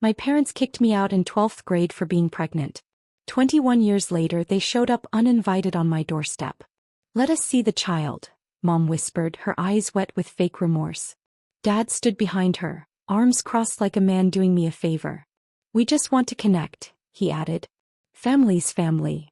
My parents kicked me out in 12th grade for being pregnant. 21 years later they showed up uninvited on my doorstep. Let us see the child, Mom whispered, her eyes wet with fake remorse. Dad stood behind her, arms crossed like a man doing me a favor. We just want to connect, he added. Family's family.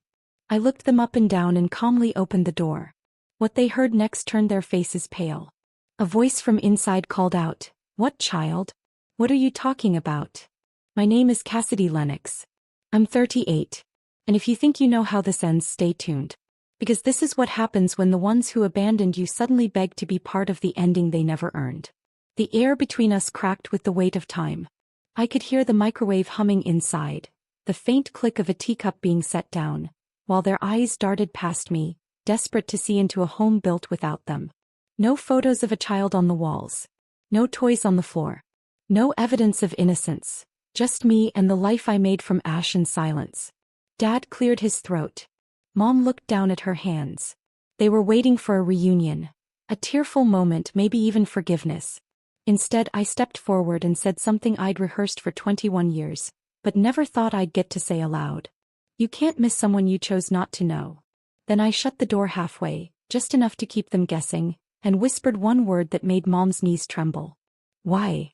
I looked them up and down and calmly opened the door. What they heard next turned their faces pale. A voice from inside called out, "What child? What are you talking about?" My name is Cassidy Lennox. I'm 38. And if you think you know how this ends, stay tuned. Because this is what happens when the ones who abandoned you suddenly beg to be part of the ending they never earned. The air between us cracked with the weight of time. I could hear the microwave humming inside, the faint click of a teacup being set down, while their eyes darted past me, desperate to see into a home built without them. No photos of a child on the walls. No toys on the floor. No evidence of innocence. Just me and the life I made from ash and silence. Dad cleared his throat. Mom looked down at her hands. They were waiting for a reunion. A tearful moment, maybe even forgiveness. Instead, I stepped forward and said something I'd rehearsed for 21 years, but never thought I'd get to say aloud. You can't miss someone you chose not to know. Then I shut the door halfway, just enough to keep them guessing, and whispered one word that made Mom's knees tremble. Why?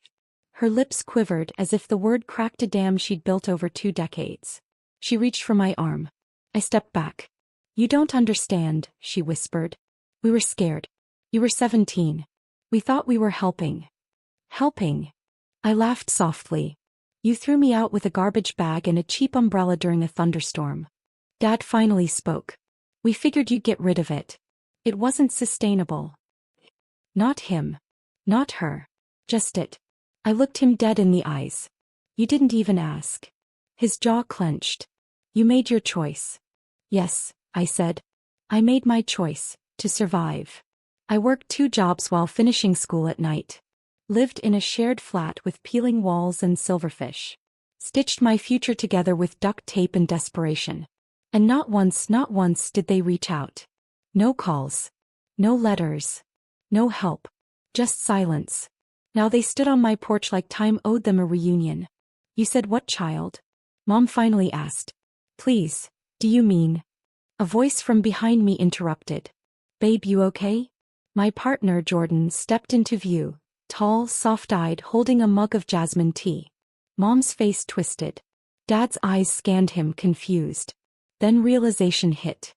Her lips quivered as if the word cracked a dam she'd built over 2 decades. She reached for my arm. I stepped back. You don't understand, she whispered. We were scared. You were 17. We thought we were helping. Helping? I laughed softly. You threw me out with a garbage bag and a cheap umbrella during a thunderstorm. Dad finally spoke. We figured you'd get rid of it. It wasn't sustainable. Not him. Not her. Just it. I looked him dead in the eyes. You didn't even ask. His jaw clenched. You made your choice. Yes, I said. I made my choice, to survive. I worked 2 jobs while finishing school at night. Lived in a shared flat with peeling walls and silverfish. Stitched my future together with duct tape and desperation. And not once did they reach out. No calls. No letters. No help. Just silence. Now they stood on my porch like time owed them a reunion. You said what child? Mom finally asked. Please, do you mean? A voice from behind me interrupted. Babe, you okay? My partner, Jordan, stepped into view, tall, soft-eyed, holding a mug of jasmine tea. Mom's face twisted. Dad's eyes scanned him, confused. Then realization hit.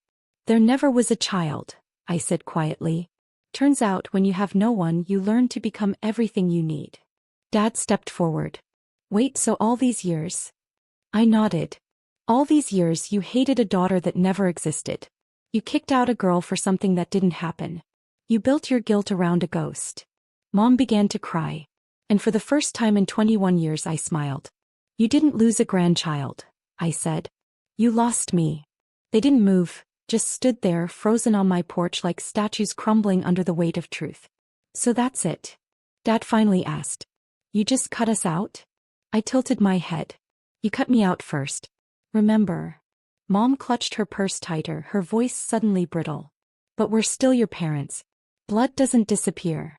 There never was a child, I said quietly. Turns out when you have no one, you learn to become everything you need. Dad stepped forward. Wait, so all these years? I nodded. All these years you hated a daughter that never existed. You kicked out a girl for something that didn't happen. You built your guilt around a ghost. Mom began to cry. And for the first time in 21 years I smiled. You didn't lose a grandchild, I said. You lost me. They didn't move, just stood there frozen on my porch like statues crumbling under the weight of truth. So that's it? Dad finally asked. You just cut us out? I tilted my head. You cut me out first. Remember? Mom clutched her purse tighter, her voice suddenly brittle. But we're still your parents. Blood doesn't disappear.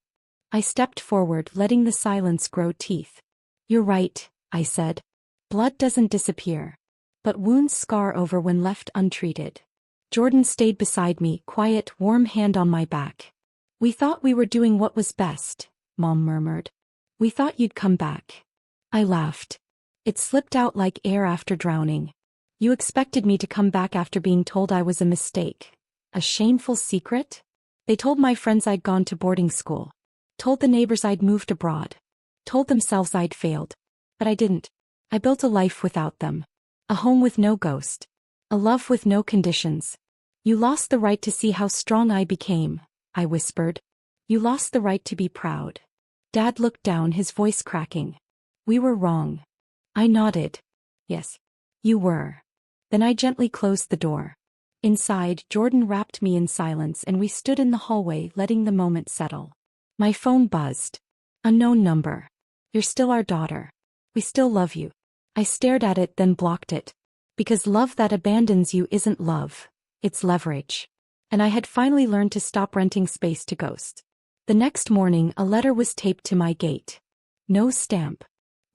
I stepped forward, letting the silence grow teeth. You're right, I said. Blood doesn't disappear. But wounds scar over when left untreated. Jordan stayed beside me, quiet, warm hand on my back. We thought we were doing what was best, Mom murmured. We thought you'd come back. I laughed. It slipped out like air after drowning. You expected me to come back after being told I was a mistake. A shameful secret? They told my friends I'd gone to boarding school. Told the neighbors I'd moved abroad. Told themselves I'd failed. But I didn't. I built a life without them. A home with no ghost. A love with no conditions. You lost the right to see how strong I became, I whispered. You lost the right to be proud. Dad looked down, his voice cracking. We were wrong. I nodded. Yes. You were. Then I gently closed the door. Inside, Jordan wrapped me in silence and we stood in the hallway letting the moment settle. My phone buzzed. Unknown number. You're still our daughter. We still love you. I stared at it then blocked it. Because love that abandons you isn't love. It's leverage. And I had finally learned to stop renting space to ghosts. The next morning a letter was taped to my gate. No stamp.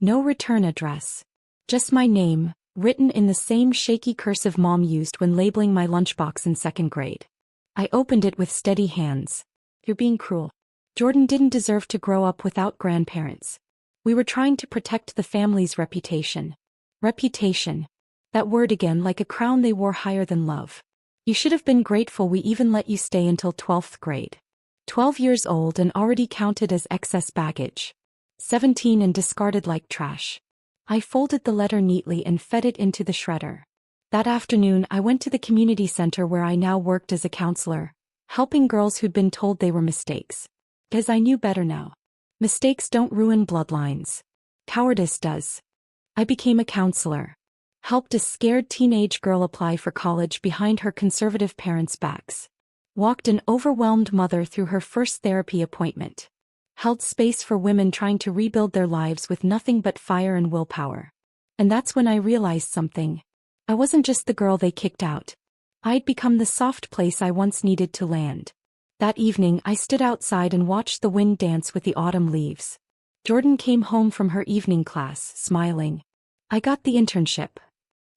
No return address. Just my name, written in the same shaky cursive Mom used when labeling my lunchbox in second grade. I opened it with steady hands. You're being cruel. Jordan didn't deserve to grow up without grandparents. We were trying to protect the family's reputation. Reputation. That word again, like a crown they wore higher than love. You should have been grateful we even let you stay until 12th grade. 12 years old and already counted as excess baggage. 17 and discarded like trash. I folded the letter neatly and fed it into the shredder. That afternoon I went to the community center where I now worked as a counselor, helping girls who'd been told they were mistakes. Because I knew better now. Mistakes don't ruin bloodlines. Cowardice does. I became a counselor. Helped a scared teenage girl apply for college behind her conservative parents' backs. Walked an overwhelmed mother through her first therapy appointment. Held space for women trying to rebuild their lives with nothing but fire and willpower. And that's when I realized something. I wasn't just the girl they kicked out. I'd become the soft place I once needed to land. That evening I stood outside and watched the wind dance with the autumn leaves. Jordan came home from her evening class, smiling. I got the internship.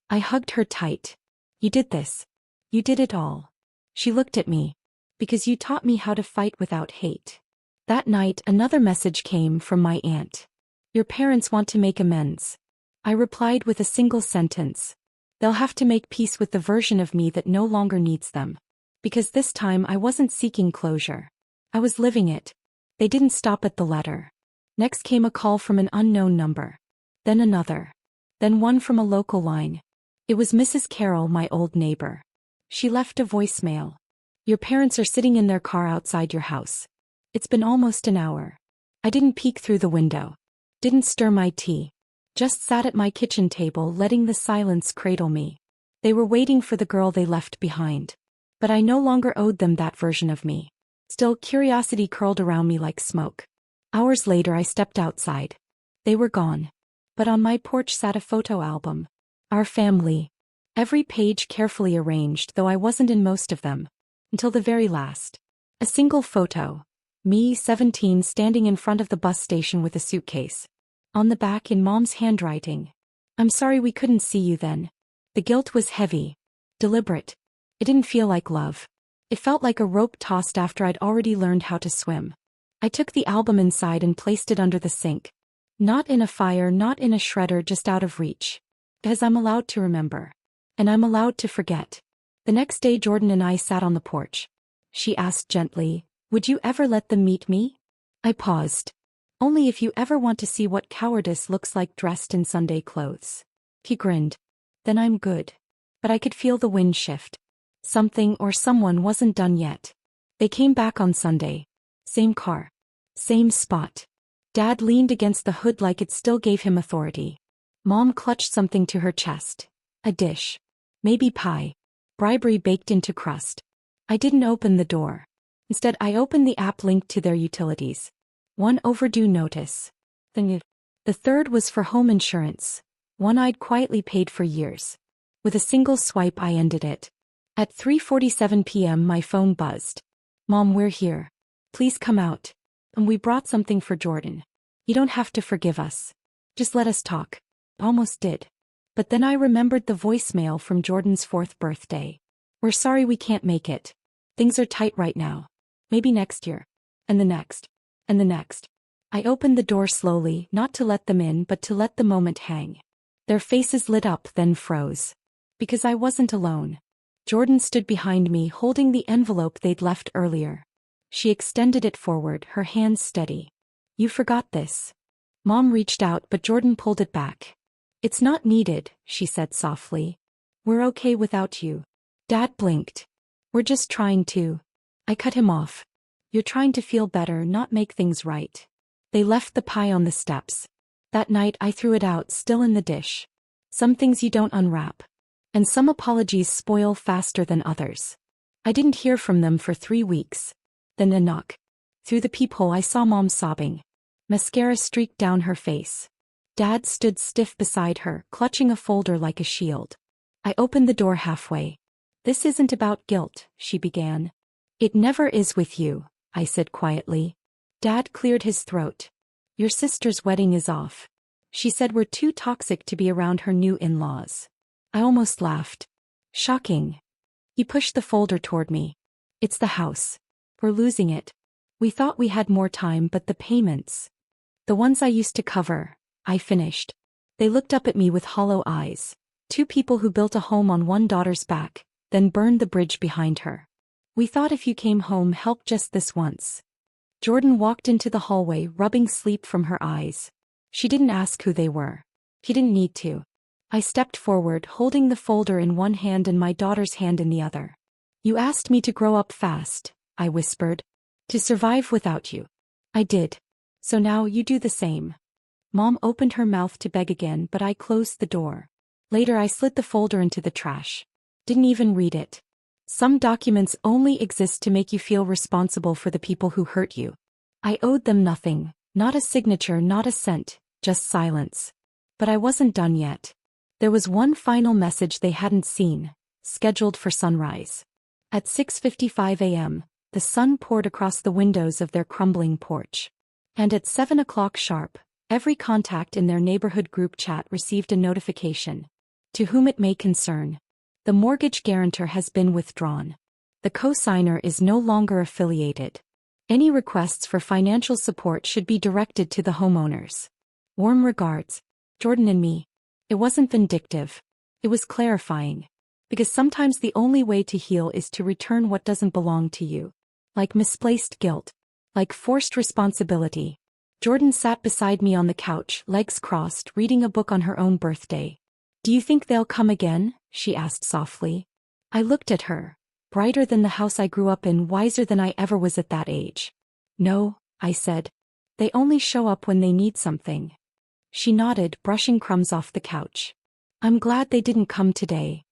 I hugged her tight. You did this. You did it all. She looked at me. Because you taught me how to fight without hate. That night another message came from my aunt. Your parents want to make amends. I replied with a single sentence. They'll have to make peace with the version of me that no longer needs them. Because this time I wasn't seeking closure. I was living it. They didn't stop at the letter. Next came a call from an unknown number. Then another. Then one from a local line. It was Mrs. Carroll, my old neighbor. She left a voicemail. Your parents are sitting in their car outside your house. It's been almost an hour. I didn't peek through the window. Didn't stir my tea. Just sat at my kitchen table letting the silence cradle me. They were waiting for the girl they left behind. But I no longer owed them that version of me. Still, curiosity curled around me like smoke. Hours later I stepped outside. They were gone. But on my porch sat a photo album. Our family. Every page carefully arranged, though I wasn't in most of them. Until the very last. A single photo. Me, 17, standing in front of the bus station with a suitcase. On the back in Mom's handwriting. I'm sorry we couldn't see you then. The guilt was heavy. Deliberate. It didn't feel like love. It felt like a rope tossed after I'd already learned how to swim. I took the album inside and placed it under the sink. Not in a fire, not in a shredder, just out of reach. Because I'm allowed to remember. And I'm allowed to forget. The next day Jordan and I sat on the porch. She asked gently, would you ever let them meet me? I paused. Only if you ever want to see what cowardice looks like dressed in Sunday clothes. He grinned. Then I'm good. But I could feel the wind shift. Something or someone wasn't done yet. They came back on Sunday. Same car. Same spot. Dad leaned against the hood like it still gave him authority. Mom clutched something to her chest. A dish. Maybe pie. Bribery baked into crust. I didn't open the door. Instead I opened the app linked to their utilities. One overdue notice. The third was for home insurance. One I'd quietly paid for years. With a single swipe I ended it. At 3:47 p.m. my phone buzzed. Mom, we're here. Please come out. And we brought something for Jordan. You don't have to forgive us. Just let us talk. Almost did. But then I remembered the voicemail from Jordan's 4th birthday. We're sorry we can't make it. Things are tight right now. Maybe next year. And the next. And the next. I opened the door slowly, not to let them in but to let the moment hang. Their faces lit up then froze. Because I wasn't alone. Jordan stood behind me holding the envelope they'd left earlier. She extended it forward, her hands steady. You forgot this. Mom reached out but Jordan pulled it back. It's not needed, she said softly. We're okay without you. Dad blinked. We're just trying to. I cut him off. You're trying to feel better, not make things right. They left the pie on the steps. That night I threw it out, still in the dish. Some things you don't unwrap. And some apologies spoil faster than others. I didn't hear from them for 3 weeks. Then a knock. Through the peephole I saw Mom sobbing. Mascara streaked down her face. Dad stood stiff beside her, clutching a folder like a shield. I opened the door halfway. This isn't about guilt, she began. It never is with you, I said quietly. Dad cleared his throat. Your sister's wedding is off. She said we're too toxic to be around her new in-laws. I almost laughed. Shocking. He pushed the folder toward me. It's the house. We're losing it. We thought we had more time, but the payments. The ones I used to cover, I finished. They looked up at me with hollow eyes. Two people who built a home on one daughter's back, then burned the bridge behind her. We thought if you came home, help just this once. Jordan walked into the hallway, rubbing sleep from her eyes. She didn't ask who they were. He didn't need to. I stepped forward, holding the folder in one hand and my daughter's hand in the other. You asked me to grow up fast, I whispered. To survive without you. I did. So now you do the same. Mom opened her mouth to beg again, but I closed the door. Later I slid the folder into the trash. Didn't even read it. Some documents only exist to make you feel responsible for the people who hurt you. I owed them nothing, not a signature, not a cent, just silence. But I wasn't done yet. There was one final message they hadn't seen, scheduled for sunrise. At 6:55 a.m., the sun poured across the windows of their crumbling porch. And at 7 o'clock sharp, every contact in their neighborhood group chat received a notification. To whom it may concern. The mortgage guarantor has been withdrawn. The co-signer is no longer affiliated. Any requests for financial support should be directed to the homeowners. Warm regards, Jordan and me. It wasn't vindictive. It was clarifying. Because sometimes the only way to heal is to return what doesn't belong to you. Like misplaced guilt. Like forced responsibility. Jordan sat beside me on the couch, legs crossed, reading a book on her own birthday. Do you think they'll come again? She asked softly. I looked at her. Brighter than the house I grew up in, wiser than I ever was at that age. No, I said. They only show up when they need something. She nodded, brushing crumbs off the couch. I'm glad they didn't come today.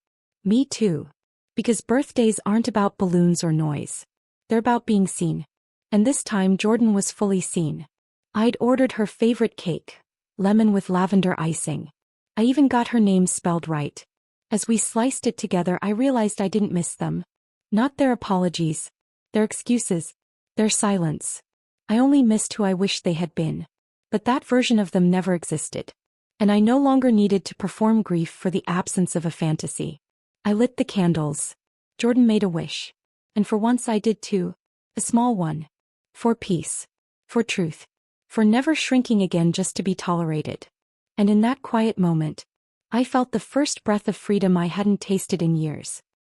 Me too. Because birthdays aren't about balloons or noise. They're about being seen. And this time Jordan was fully seen. I'd ordered her favorite cake, lemon with lavender icing. I even got her name spelled right. As we sliced it together, I realized I didn't miss them. Not their apologies, their excuses, their silence. I only missed who I wished they had been. But that version of them never existed. And I no longer needed to perform grief for the absence of a fantasy. I lit the candles. Jordan made a wish. And for once I did too. A small one. For peace. For truth. For never shrinking again just to be tolerated. And in that quiet moment, I felt the first breath of freedom I hadn't tasted in years.